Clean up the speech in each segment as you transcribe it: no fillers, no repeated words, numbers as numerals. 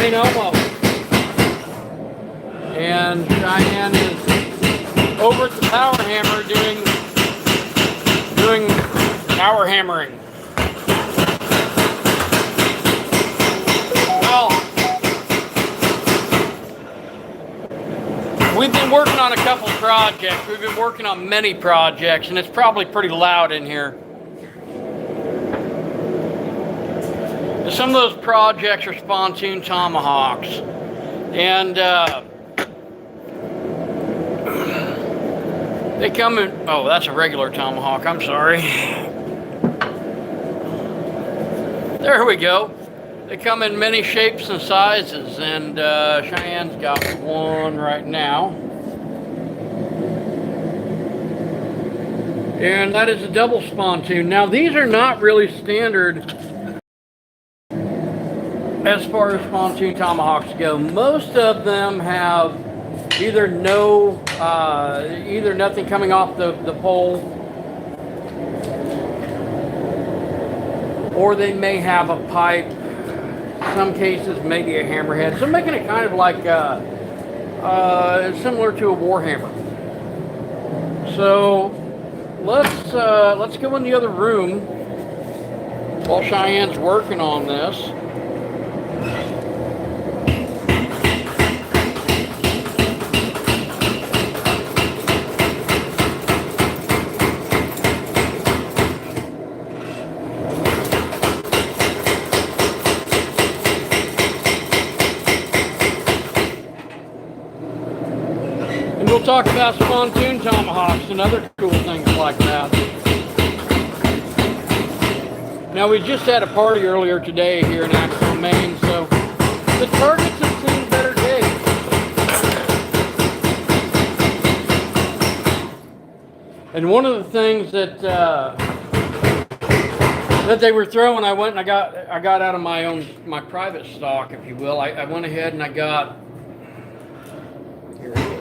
St. Elmo. And Cheyenne is over at the power hammer doing power hammering. Well, we've been working on a couple projects. We've been working on many projects, and it's probably pretty loud in here. Some of those projects are Spontoon Tomahawks. And they come in, oh, that's a regular Tomahawk, I'm sorry. There we go. They come in many shapes and sizes, and Cheyenne's got one right now. And that is a double spontoon. Now, these are not really standard as far as Spontoon Tomahawks go. Most of them have either nothing coming off the pole, or they may have a pipe. Some cases maybe a hammerhead. So making it kind of like similar to a warhammer. So let's go in the other room while Cheyenne's working on this. We'll talk about Spontoon Tomahawks and other cool things like that. Now, we just had a party earlier today here in Axel, Maine, so the targets have seen better days. And one of the things that they were throwing, I went and I got out of my private stock, if you will. I went ahead and I got, here it is,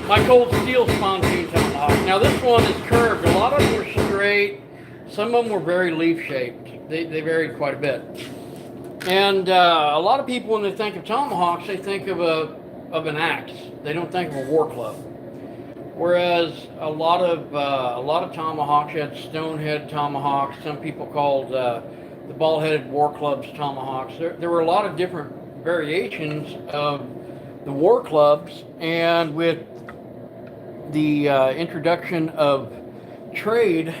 my cold steel Spontoon Tomahawk. Now this one is curved. A lot of them were straight. Some of them were very leaf shaped. They varied quite a bit. And a lot of people, when they think of tomahawks, they think of an axe. They don't think of a war club. Whereas a lot of tomahawks, you had stone-head tomahawks. Some people called the ball-headed war clubs tomahawks. There were a lot of different variations of the war clubs, and with the introduction of trade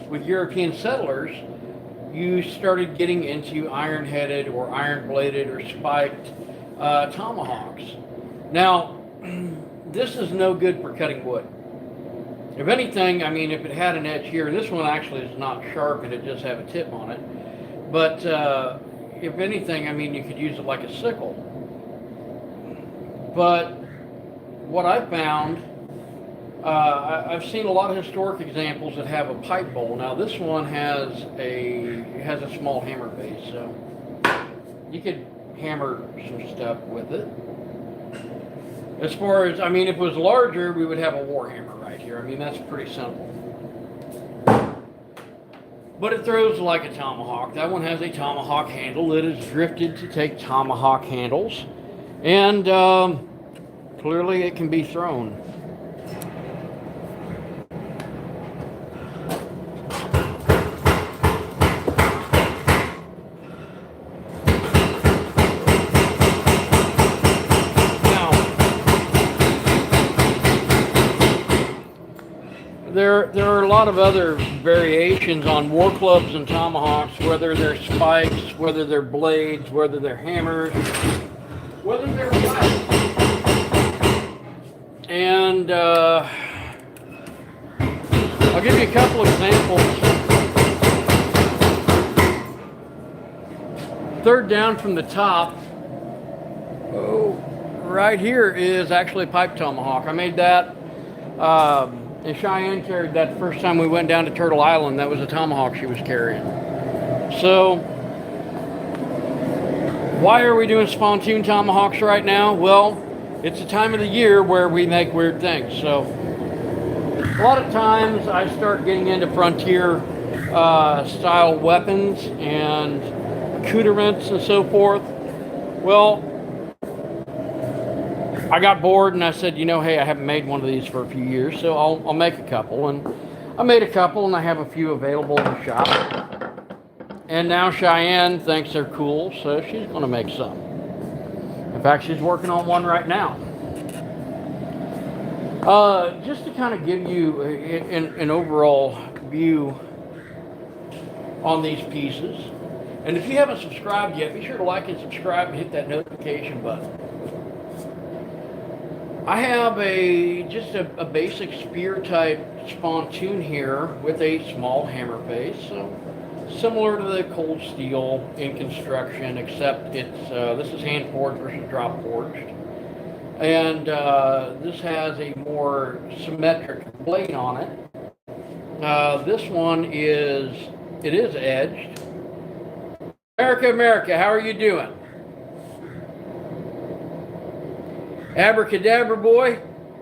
with European settlers, you started getting into iron-headed or iron-bladed or spiked tomahawks. Now, this is no good for cutting wood. If anything, I mean, if it had an edge here, and this one actually is not sharp, and it just have a tip on it, but if anything, I mean, you could use it like a sickle. But what I found, I've seen a lot of historic examples that have a pipe bowl. Now this one has a small hammer base, so you could hammer some stuff with it. As far as, I mean, if it was larger, we would have a war hammer right here. I mean, that's pretty simple. But it throws like a tomahawk. That one has a tomahawk handle. It is drifted to take tomahawk handles. And clearly it can be thrown. There are a lot of other variations on war clubs and tomahawks, whether they're spikes, whether they're blades, whether they're hammers, whether they're what. And I'll give you a couple examples. Third down from the top, right here is actually a pipe tomahawk. I made that. And Cheyenne carried that the first time we went down to Turtle Island. That was a tomahawk she was carrying. So, why are we doing Spontoon Tomahawks right now? Well, it's a time of the year where we make weird things. So, a lot of times I start getting into frontier style weapons and accoutrements and so forth. Well, I got bored and I said, hey, I haven't made one of these for a few years, so I'll make a couple. And I made a couple, and I have a few available in the shop. And now Cheyenne thinks they're cool, so she's going to make some. In fact, she's working on one right now. Just to kind of give you an overall view on these pieces. And if you haven't subscribed yet, be sure to like and subscribe and hit that notification button. I have just a basic spear type spontoon here with a small hammer face, so similar to the cold steel in construction, except this is hand forged versus drop forged, and this has a more symmetric blade on it. This one is edged. America, how are you doing? Abracadabra boy,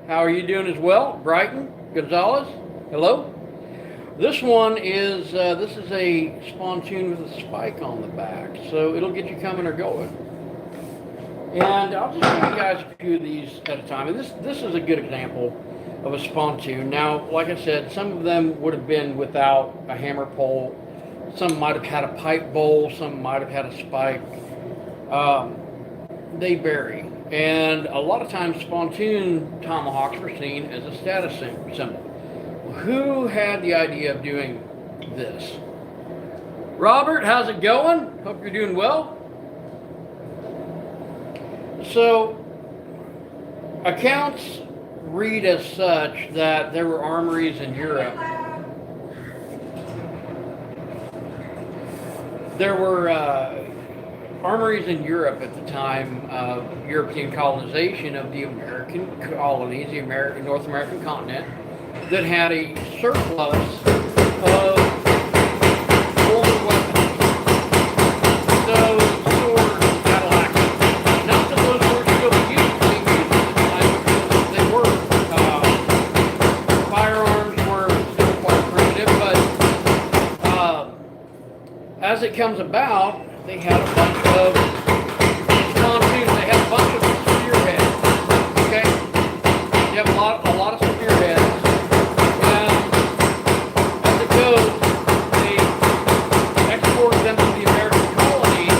how are you doing as well? Brighton, Gonzalez, hello. This one is a spontoon with a spike on the back, so it'll get you coming or going. And I'll just show you guys a few of these at a time. And this is a good example of a spontoon. Now, like I said, some of them would have been without a hammer pole. Some might have had a pipe bowl. Some might have had a spike. They vary. And a lot of times Spontoon Tomahawks were seen as a status symbol. Who had the idea of doing this? Robert, how's it going? Hope you're doing well. So, accounts read as such that there were armories in Europe. There were armories in Europe at the time of European colonization of the American colonies, the North American continent, that had a surplus of older weapons. So, swords and battle axes. Not that those were still used, being used at the time, because they were. Firearms were still quite primitive, but as it comes about, they had a bunch of spontoons. They had a bunch of spearheads. Okay, you have a lot of spearheads, and as it goes, they exported them to the American colonies,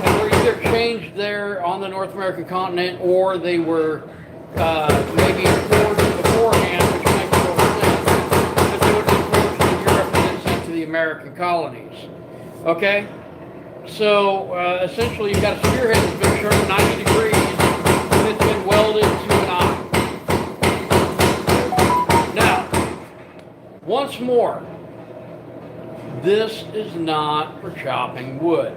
and were either changed there on the North American continent, or they were maybe imported beforehand, which makes total sense, because they would have been forged in Europe and then sent to the American colonies. Okay. So essentially, you've got a spearhead that's been turned 90 degrees and it's been welded to an eye. Now, once more, this is not for chopping wood.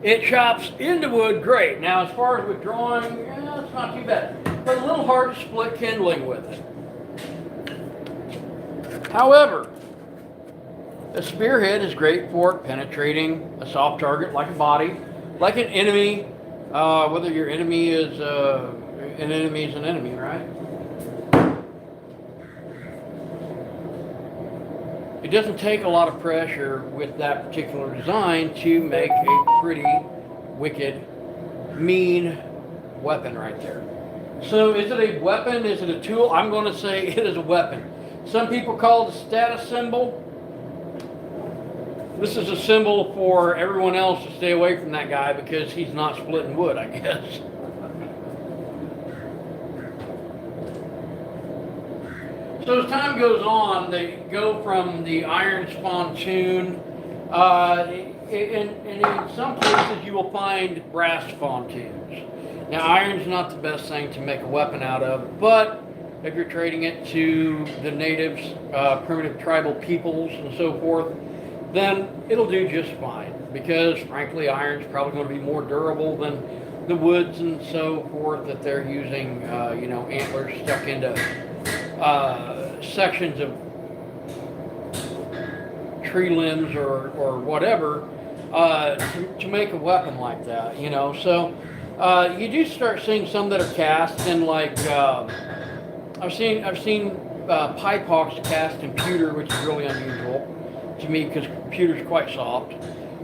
It chops into wood great. Now, as far as withdrawing, it's not too bad, but a little hard to split kindling with it. However, a spearhead is great for penetrating a soft target like a body, like an enemy, whether your enemy is an enemy, right? It doesn't take a lot of pressure with that particular design to make a pretty wicked, mean weapon right there. So is it a weapon? Is it a tool? I'm going to say it is a weapon. Some people call it a status symbol. This is a symbol for everyone else to stay away from that guy because he's not splitting wood, I guess. So as time goes on, they go from the iron spontoon, and in some cases you will find brass spontoons. Now iron's not the best thing to make a weapon out of, but if you're trading it to the natives, primitive tribal peoples and so forth, then it'll do just fine, because frankly iron's probably going to be more durable than the woods and so forth that they're using, antlers stuck into sections of tree limbs or whatever to make a weapon like that, So you do start seeing some that are cast in, like I've seen pipe hawks cast in pewter, which is really unusual. to me because computer's quite soft.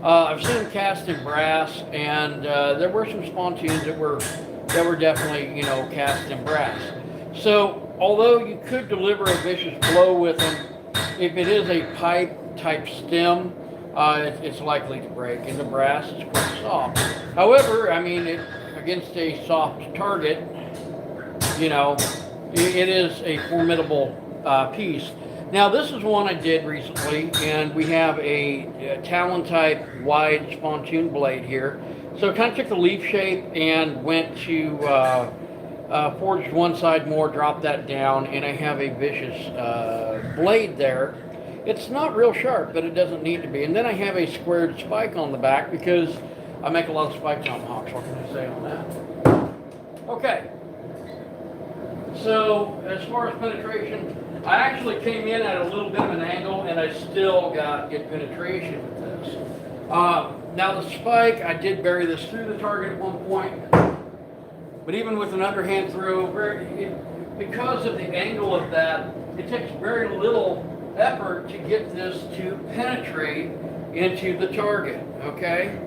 I've seen them cast in brass, and there were some Spontoons that were definitely, you know, cast in brass. So although you could deliver a vicious blow with them, if it is a pipe type stem, it's likely to break. And the brass is quite soft. However, I mean, against a soft target, you know, it is a formidable piece. Now, this is one I did recently, and we have a Talon type wide Spontoon blade here. So I kind of took the leaf shape and went to forged one side more, dropped that down, and I have a vicious blade there. It's not real sharp, but it doesn't need to be. And then I have a squared spike on the back because I make a lot of spike tomahawks. What can I say on that? Okay. So as far as penetration, I actually came in at a little bit of an angle, and I still got good penetration with this. Now the spike, I did bury this through the target at one point, but even with an underhand throw, because of the angle of that, it takes very little effort to get this to penetrate into the target, okay?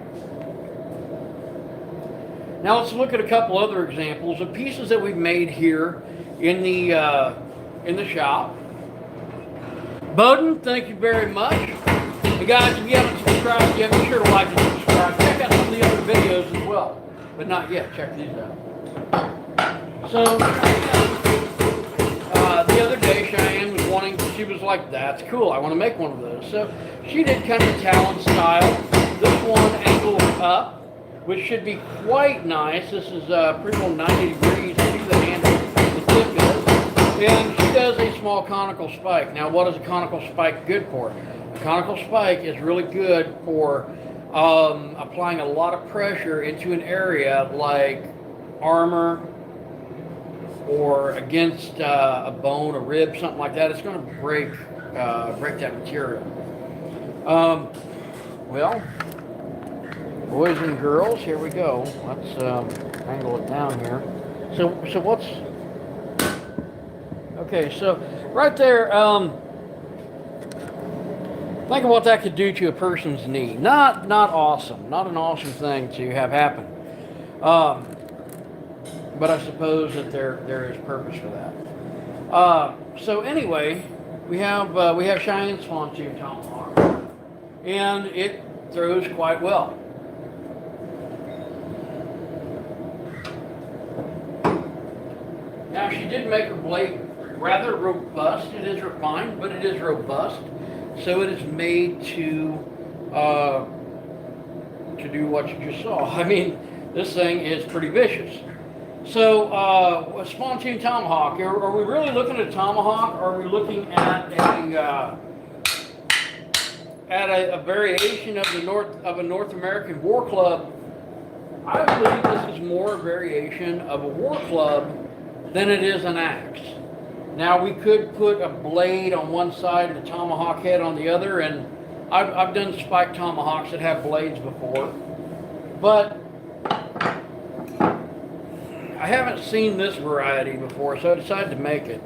Now let's look at a couple other examples of pieces that we've made here in the shop. Bowden, thank you very much. And guys, if you haven't subscribed yet, be sure to like and subscribe. Check out some of the other videos as well, but not yet. Check these out. So the other day, Cheyenne was wanting, she was like, that's cool, I want to make one of those. So she did kind of Talon style. This one angled up, which should be quite nice. This is pretty well 90 degrees to the handle. The tip is. And she does a small conical spike. Now, what is a conical spike good for? A conical spike is really good for applying a lot of pressure into an area like armor or against a bone, a rib, something like that. It's going to break that material. Well, boys and girls, here we go. Let's angle it down here. So what's... Okay, so right there, think of what that could do to a person's knee. Not awesome. Not an awesome thing to have happen. But I suppose that there is purpose for that. So anyway, we have Cheyenne's Spontoon Tomahawk, and it throws quite well. Now she did make her blade rather robust. It is refined, but it is robust. So it is made to do what you just saw. I mean, this thing is pretty vicious. So a Spontoon Tomahawk. Are we really looking at a tomahawk? Or are we looking at a variation of a North American war club? I believe this is more a variation of a war club than it is an axe. Now we could put a blade on one side and a tomahawk head on the other, and I've done spike tomahawks that have blades before, but I haven't seen this variety before, so I decided to make it.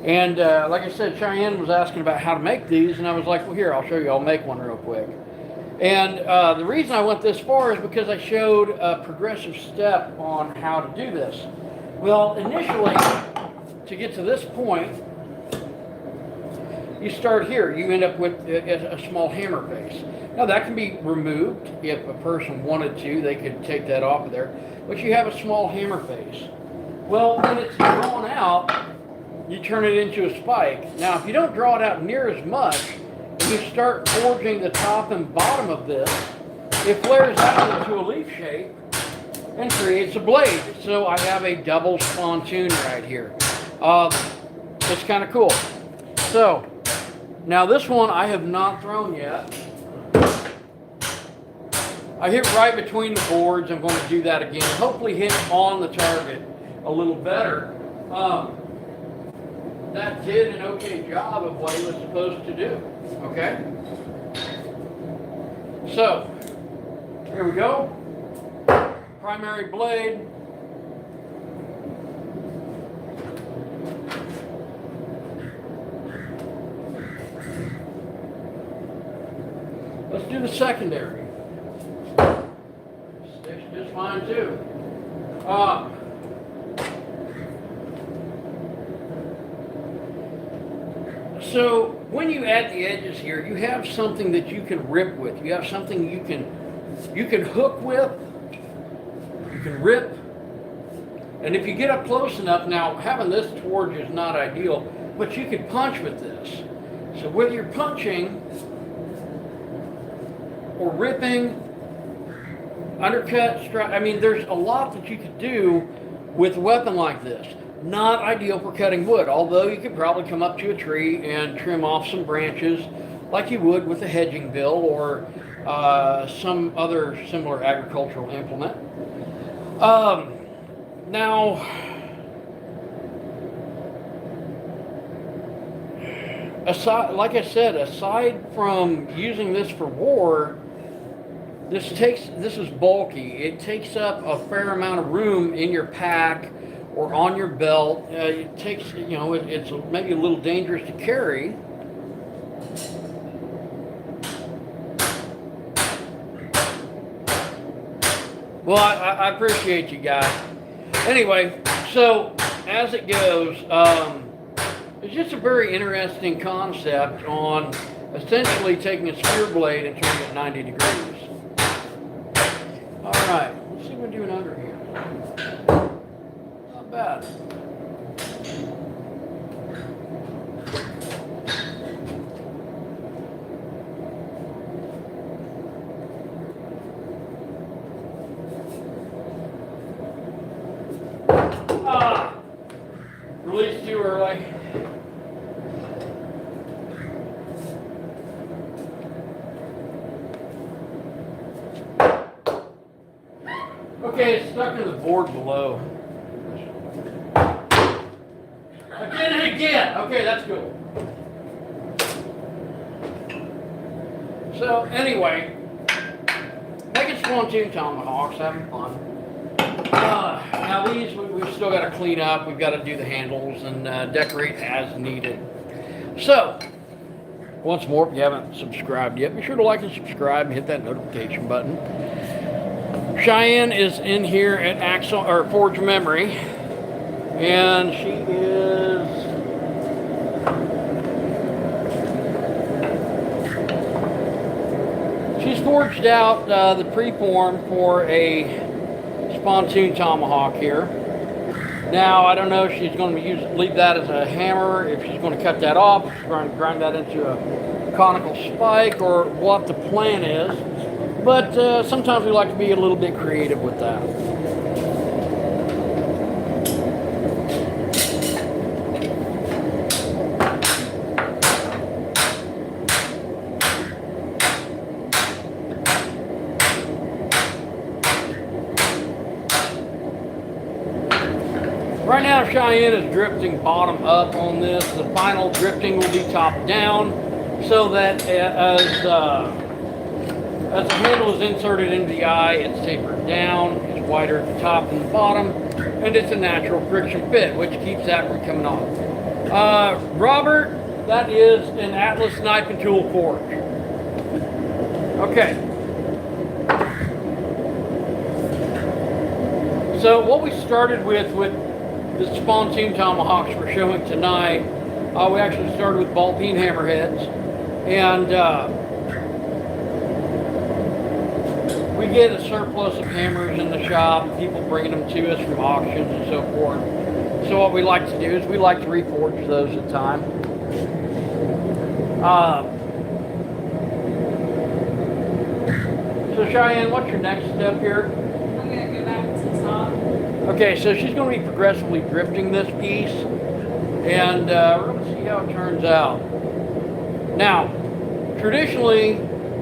And like I said, Cheyenne was asking about how to make these, and I was like, well, here, I'll show you. I'll make one real quick. And the reason I went this far is because I showed a progressive step on how to do this. Well, initially, to get to this point, you start here. You end up with a small hammer face. Now that can be removed if a person wanted to. They could take that off of there. But you have a small hammer face. Well, when it's drawn out, you turn it into a spike. Now, if you don't draw it out near as much, and you start forging the top and bottom of this, it flares out into a leaf shape and creates a blade. So I have a double spontoon right here. It's kind of cool. So now this one I have not thrown yet. I hit right between the boards. I'm going to do that again. Hopefully hit on the target a little better. That did an okay job of what it was supposed to do. Okay? So, here we go. Primary blade. the secondary. Sticks just fine too. So when you add the edges here, you have something that you can rip with. You have something you can hook with. You can rip. And if you get up close enough, now having this towards you is not ideal, but you could punch with this. So whether you're punching or ripping, undercut, strike, I mean, there's a lot that you could do with a weapon like this. Not ideal for cutting wood, although you could probably come up to a tree and trim off some branches like you would with a hedging bill or some other similar agricultural implement. Now, like I said, aside from using this for war, this is bulky. It takes up a fair amount of room in your pack or on your belt. It takes, it's maybe a little dangerous to carry. Well, I appreciate you guys. Anyway, so as it goes, it's just a very interesting concept on essentially taking a spear blade and turning it 90 degrees. All right, let's see what we're doing under here. Not bad. Released too early. Okay, it's stuck in the board below. Again and again. Okay, that's good. So anyway, making Spontoon Tomahawks, having fun. Now these we've still got to clean up. We've got to do the handles and decorate as needed. So, once more, if you haven't subscribed yet, be sure to like and subscribe and hit that notification button. Cheyenne is in here at Forge Memory, and she's forged out the preform for a Spontoon Tomahawk here. Now, I don't know if she's going to leave that as a hammer, if she's going to cut that off, if she's going to grind that into a conical spike, or what the plan is. But sometimes we like to be a little bit creative with that. Right now, Cheyenne is drifting bottom up on this. The final drifting will be top down, so that as the handle is inserted into the eye, it's tapered down, it's wider at the top and the bottom, and it's a natural friction fit, which keeps that from coming off. Robert, that is an Atlas knife and tool forge. Okay. So what we started with the Spontoon Tomahawks we're showing tonight, we actually started with ball peen hammerheads, and we get a surplus of hammers in the shop, people bringing them to us from auctions and so forth. So what we like to do is we like to reforge those at a time. So Cheyenne, what's your next step here? I'm going to go back to the top. Okay, so she's going to be progressively drifting this piece, and we're going to see how it turns out. Now, traditionally,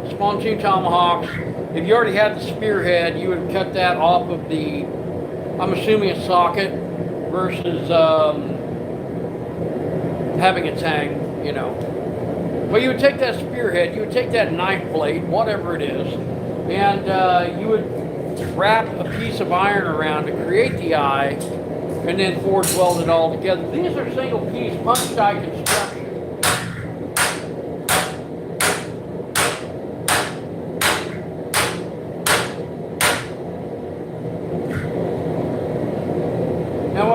Spontoon Tomahawks, if you already had the spearhead, you would cut that off of the, I'm assuming a socket, versus having a tang, you know. Well, you would take that spearhead, you would take that knife blade, whatever it is, and you would wrap a piece of iron around to create the eye, and then forge weld it all together. These are single piece punch die construction.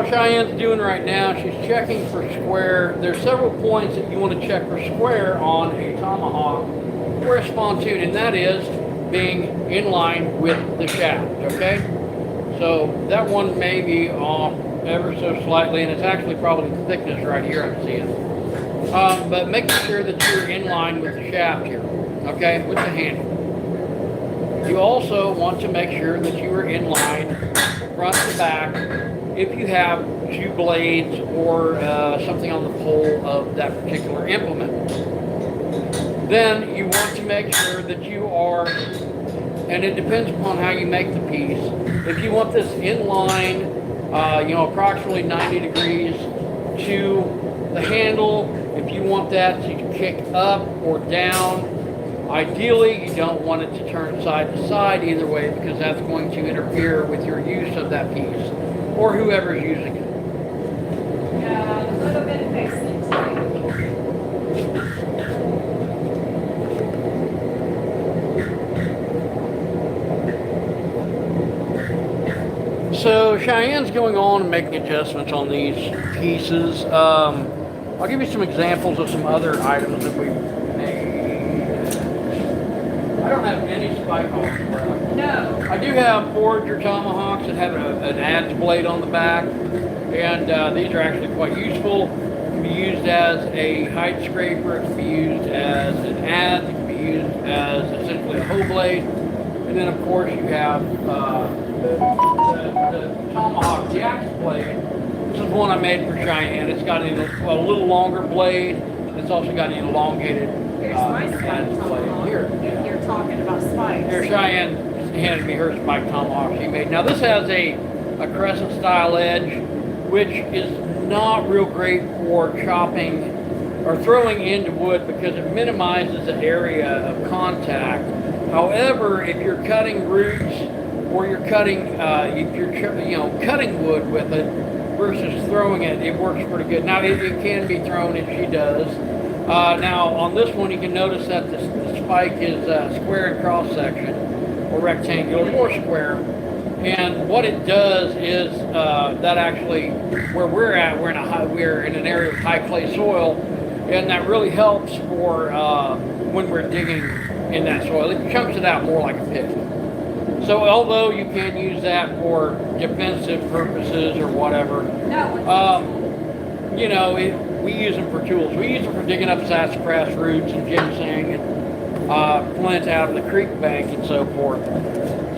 Cheyenne's doing right now, she's checking for square. There's several points that you want to check for square on a tomahawk or a spontoon, and that is being in line with the shaft, okay? So that one may be off ever so slightly, and it's actually probably the thickness right here I'm seeing. But making sure that you're in line with the shaft here, okay, with the handle. You also want to make sure that you are in line front to back if you have two blades or something on the pole of that particular implement. Then you want to make sure that you are, and it depends upon how you make the piece, if you want this in line, approximately 90 degrees to the handle, if you want that to kick up or down, ideally you don't want it to turn side to side either way, because that's going to interfere with your use of that piece or whoever's using it. Yeah, a little bit of fixing too. So Cheyenne's going on and making adjustments on these pieces. I'll give you some examples of some other items that we've made. I don't have any spike hawks. No. I do have forager tomahawks that have an adze blade on the back, and these are actually quite useful. It can be used as a hide scraper, it can be used as an adze, it can be used as essentially a hoe blade, and then of course you have the tomahawk, the axe blade. This is one I made for Cheyenne. It's got a little longer blade. It's also got an elongated Here's my spike adze blade tomahawk. here. If you're talking about spikes. Here, Cheyenne handed me her spike tomahawk she made. Now this has a crescent style edge, which is not real great for chopping or throwing into wood because it minimizes the area of contact. However, if you're cutting roots or you're cutting, cutting wood with it versus throwing it, it works pretty good. Now it can be thrown, and she does. Now on this one, you can notice that the spike is square in cross section, or rectangular, or square. And what it does is that actually, where we're at, we're in an area of high clay soil, and that really helps for when we're digging in that soil. It chunks it out more like a pick. So although you can use that for defensive purposes or whatever, we use them for tools. We use them for digging up sassafras roots and ginseng and flint out of the creek bank and so forth.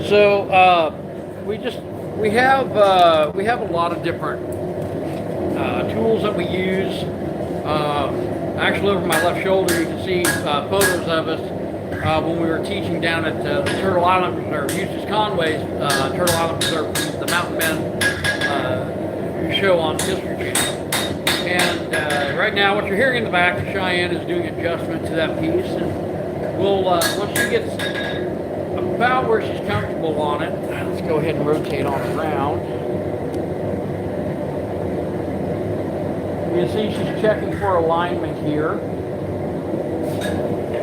So we have a lot of different tools that we use. Actually, over my left shoulder, you can see photos of us when we were teaching down at the Turtle Island Preserve, Eustace Conway's Turtle Island Preserve, the Mountain Men show on History Channel. And right now, what you're hearing in the back, Cheyenne is doing adjustment to that piece, and we'll once she gets about where she's comfortable on it, let's go ahead and rotate on around. You can see she's checking for alignment here.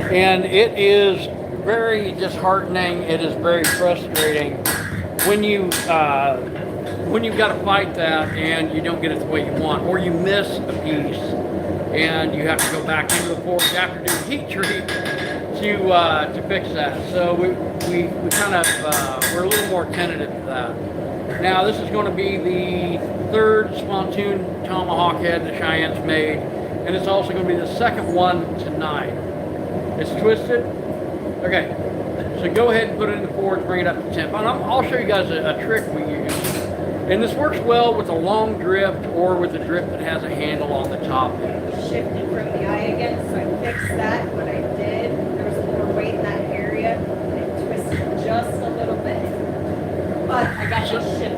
And it is very disheartening. It is very frustrating when you've got to fight that and you don't get it the way you want, or you miss a piece and you have to go back into the forge after doing heat treat to fix that. So we kind of we're a little more tentative to that. Now this is going to be the third Spontoon Tomahawk head that Cheyenne's made, and it's also going to be the second one tonight. It's twisted. Okay, so go ahead and put it in the forge, bring it up to temp. And I'll show you guys a trick we use. And this works well with a long drift or with a drift that has a handle on the top. Shifted from the eye again, so I fixed that. What I did, there was more weight in that area, and it twisted just a little bit. But I got it shifted.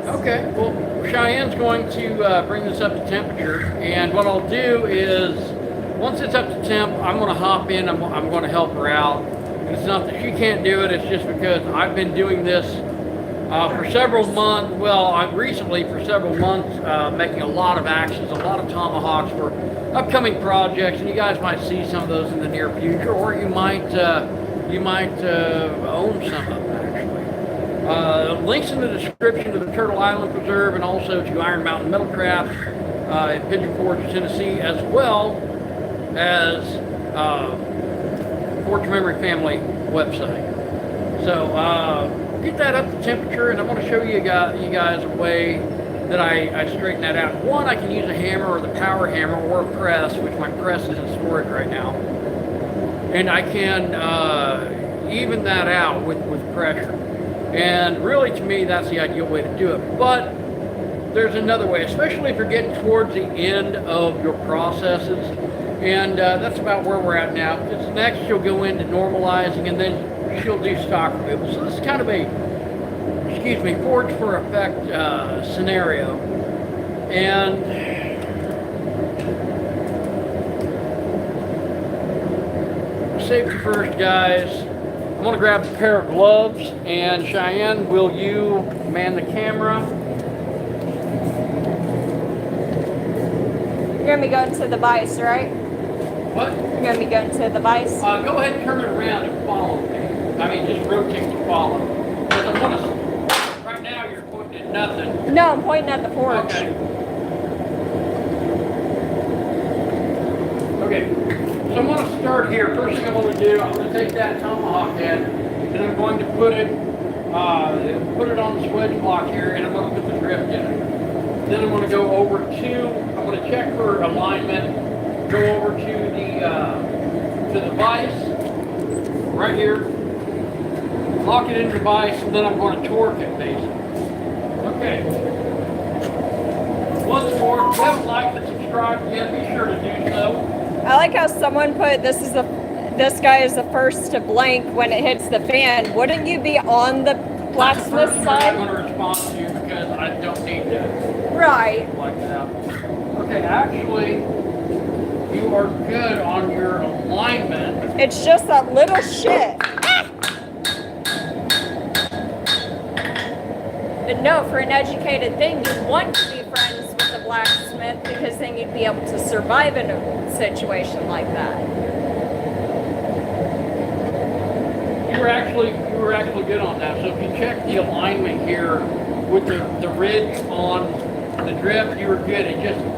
Okay, well, Cheyenne's going to bring this up to temperature, and what I'll do is, once it's up to temp, I'm going to hop in, I'm going to help her out. And it's not that she can't do it, it's just because I've been doing this for several months, recently for several months, making a lot of axes, a lot of tomahawks for upcoming projects, and you guys might see some of those in the near future, or you might own some of them actually. Links in the description to the Turtle Island Preserve and also to Iron Mountain Metal Craft in Pigeon Forge, Tennessee, as well as Forge Memory Family website. So get that up to temperature, and I'm going to show you guys a way that I straighten that out. One, I can use a hammer or the power hammer or a press, which my press is in storage right now, and I can even that out with pressure. And really, to me, that's the ideal way to do it. But there's another way, especially if you're getting towards the end of your processes. And that's about where we're at now. Because next, she'll go into normalizing, and then she'll do stock removal. So this is kind of a, forge for effect scenario. And safety first, guys. I'm going to grab a pair of gloves, and Cheyenne, will you man the camera? You're going to be going to the vise, right? What? You're going to be going to the vise? Go ahead and turn it around and follow me. I mean, just rotate to follow. Because I want to, right now you're pointing at nothing. No, I'm pointing at the forge. Okay. Okay. So I'm going to start here. First thing I'm going to do, I'm going to take that tomahawk head, and I'm going to put it on the swedge block here, and I'm going to put the drift in it. Then I'm going to go over to, I'm going to check for alignment, go over to the vise, right here, lock it into the vise, and then I'm going to torque it, basically. Okay. Once more, if you haven't liked and subscribed yet, be sure to do so. I like how someone put this guy is the first to blank when it hits the fan. Wouldn't you be on the blacksmith side? I'm going to respond to you because I don't need that. Right. Like that. Okay, actually, you are good on your alignment. It's just that little shit. But no, for an educated thing, you want to be friends with the blacksmith because then you'd be able to survive in a situation like that. You were actually good on that. So if you check the alignment here with the ridge on the drift, you were good.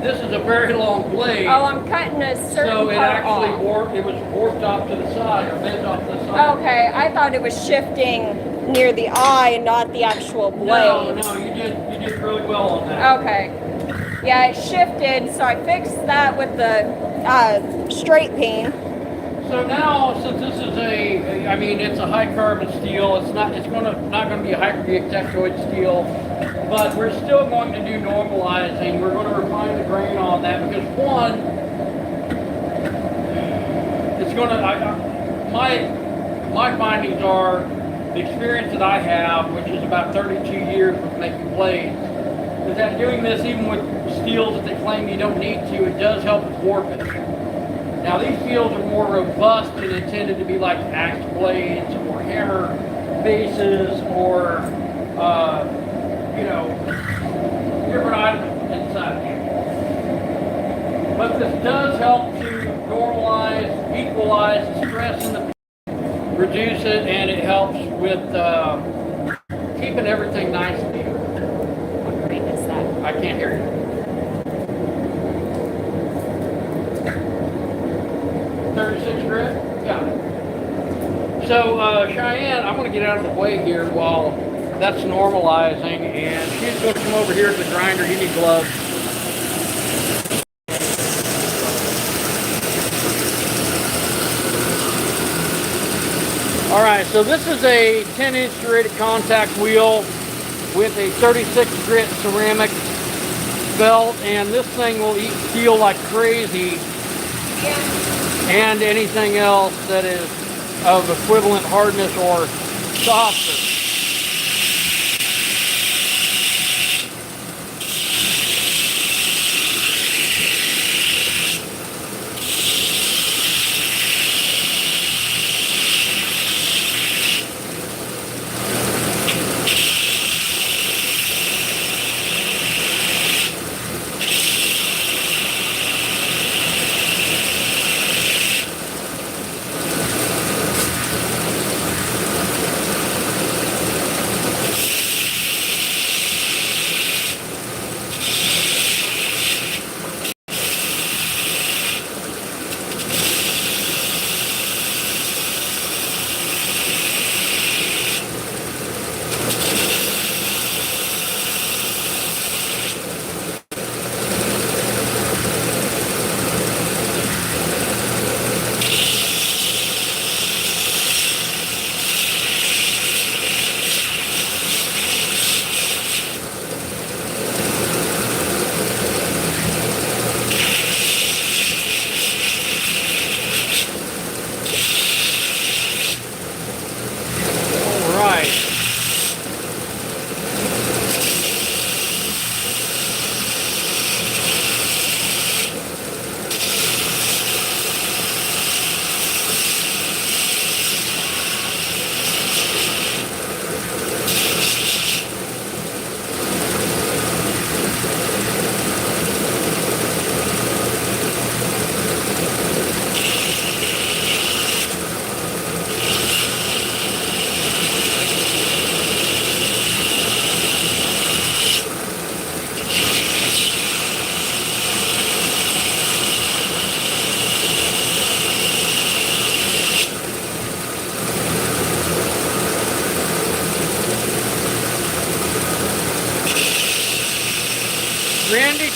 This is a very long blade. Oh, I'm cutting a certain so it part actually off. it was warped off to the side, or bent off to the side. Okay, I thought it was shifting near the eye and not the actual blade. No, you did really well on that. Okay. Yeah, it shifted, so I fixed that with the straight peen. So now, since this is it's a high carbon steel, it's not going to be a hypertectoid steel, but we're still going to do normalizing. We're going to refine the grain on that because one, it's going to, my findings are, the experience that I have, which is about 32 years with making blades, is that doing this even with steels that they claim you don't need to, it does help with warpage. Now these steels are more robust and intended to be like axe blades or hammer bases or, different items and such. But this does help to normalize, equalize the stress in the reduce it, and it helps with keeping everything nice and even. What grade is that? I can't hear you. Grit? Got it. So, Cheyenne, I'm going to get out of the way here while that's normalizing, and she's going to come over here to the grinder. You need gloves. All right, so this is a 10-inch serrated contact wheel with a 36 grit ceramic belt, and this thing will eat steel like crazy. Yeah. And anything else that is of equivalent hardness or softer.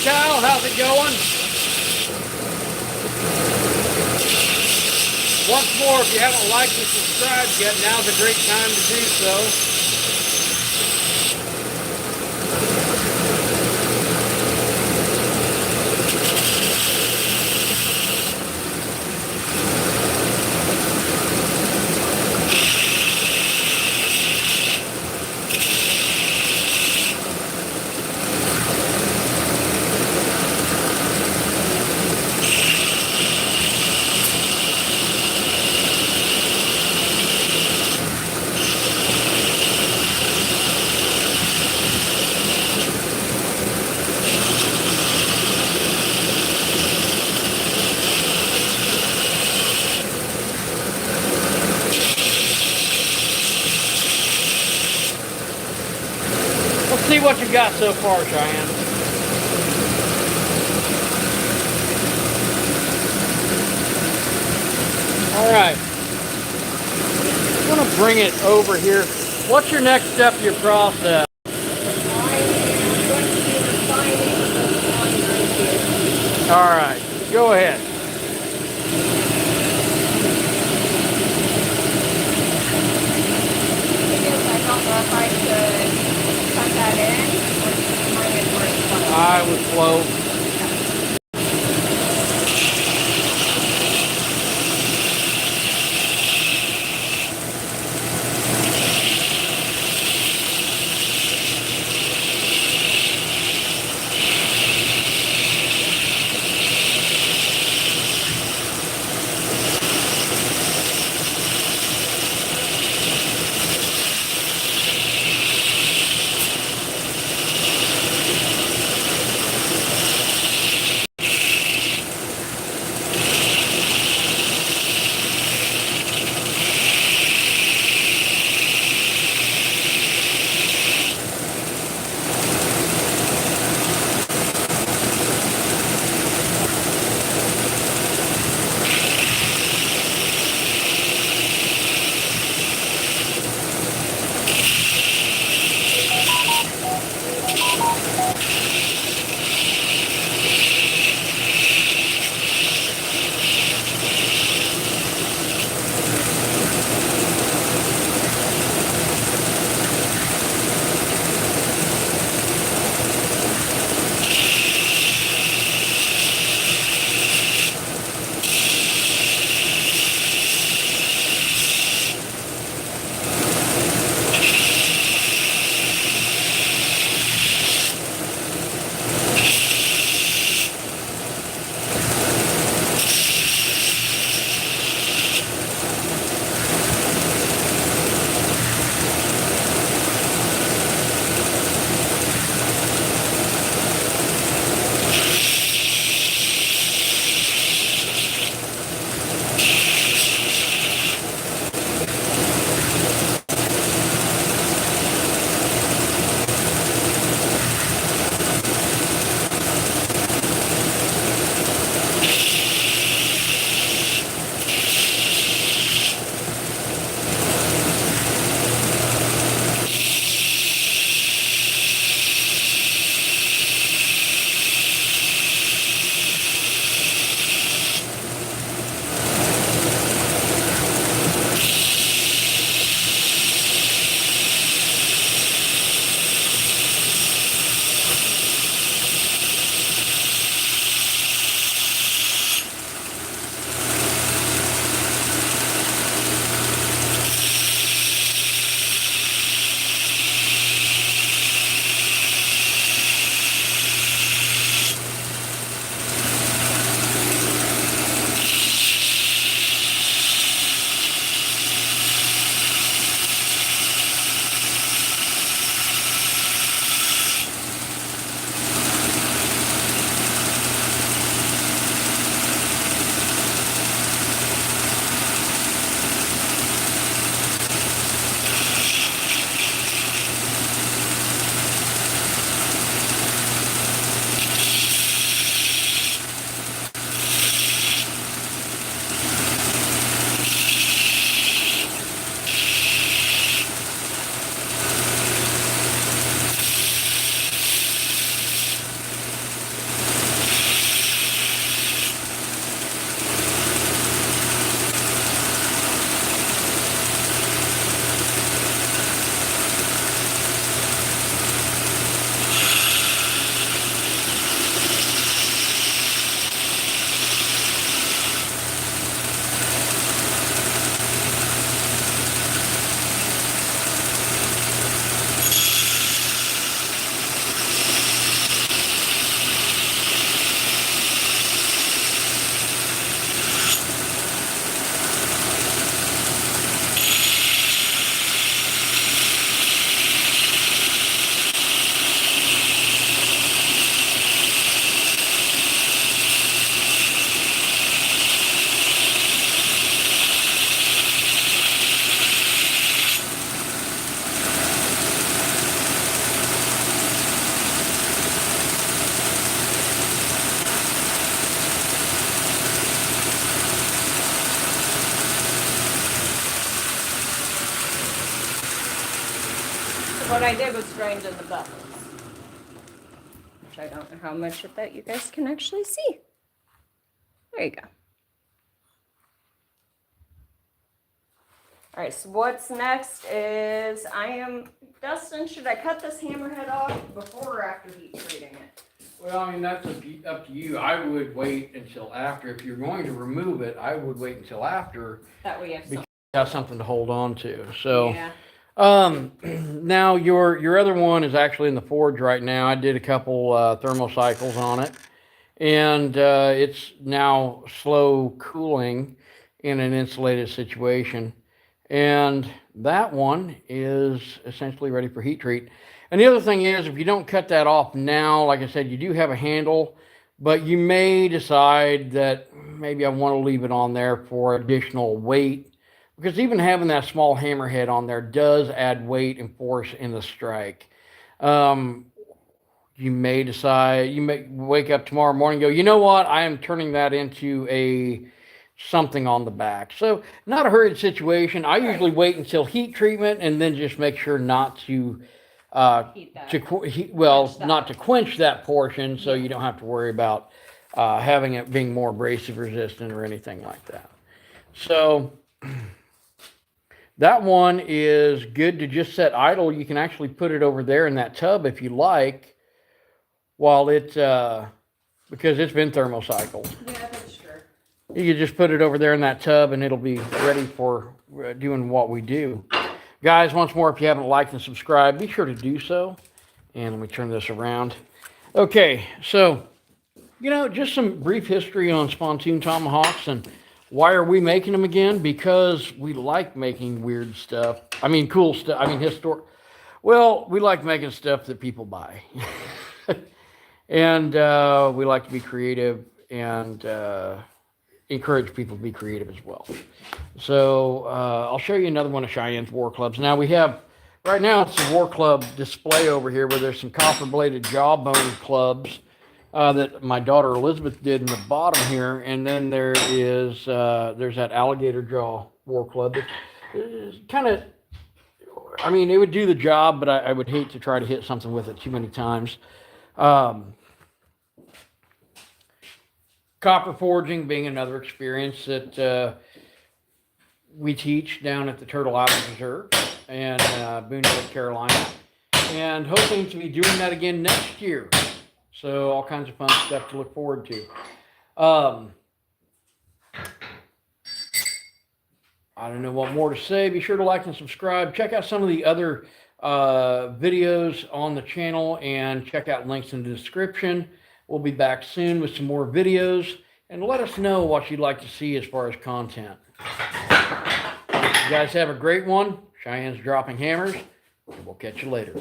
Kyle, how's it going? Once more, if you haven't liked and subscribed yet, now's a great time to do so. Let's see what you got so far, Cheyenne. All right. I'm gonna bring it over here. What's your next step in your process? I am going to be refining this one right here. All right, go ahead. Because I don't know if I should cut that in or just bring it where it's going. I would flow. What I did was grind in the buckles. Which I don't know how much of that you guys can actually see. There you go. All right, so what's next is Dustin, should I cut this hammerhead off before or after heat treating it? Well, I mean, that's up to you. I would wait until after. If you're going to remove it, I would wait until after. That way you have something. Have something to hold on to. So, Yeah. now your other one is actually in the forge right now. I did a couple thermocycles on it, and it's now slow cooling in an insulated situation. And that one is essentially ready for heat treat. And the other thing is, if you don't cut that off now, like I said, you do have a handle, but you may decide that maybe I want to leave it on there for additional weight, because even having that small hammerhead on there does add weight and force in the strike. You may decide, you may wake up tomorrow morning and go, you know what, I am turning that into something on the back. So not a hurried situation. I usually wait until heat treatment and then just make sure not to not to quench that portion, so you don't have to worry about having it being more abrasive resistant or anything like that. So that one is good to just set idle. You can actually put it over there in that tub if you like, while it because it's been thermocycled. Yeah, that's true. You can just put it over there in that tub and it'll be ready for doing what we do. Guys, once more, if you haven't liked and subscribed, be sure to do so. And let me turn this around. Okay, so, just some brief history on Spontoon Tomahawks and why are we making them again? Because we like making weird stuff. I mean, cool stuff. I mean, Well, we like making stuff that people buy. And we like to be creative and encourage people to be creative as well. So I'll show you another one of Cheyenne's war clubs. Now we have, right now it's a war club display over here where there's some copper-bladed jawbone clubs that my daughter Elizabeth did in the bottom here. And then there's that alligator jaw war club. It's kind of, I mean, it would do the job, but I would hate to try to hit something with it too many times. Copper forging being another experience that we teach down at the Turtle Island Reserve in Boone, North Carolina, and hoping to be doing that again next year. So all kinds of fun stuff to look forward to. I don't know what more to say. Be sure to like and subscribe. Check out some of the other videos on the channel and check out links in the description. We'll be back soon with some more videos, and let us know what you'd like to see as far as content. You guys have a great one. Cheyenne's dropping hammers, and we'll catch you later.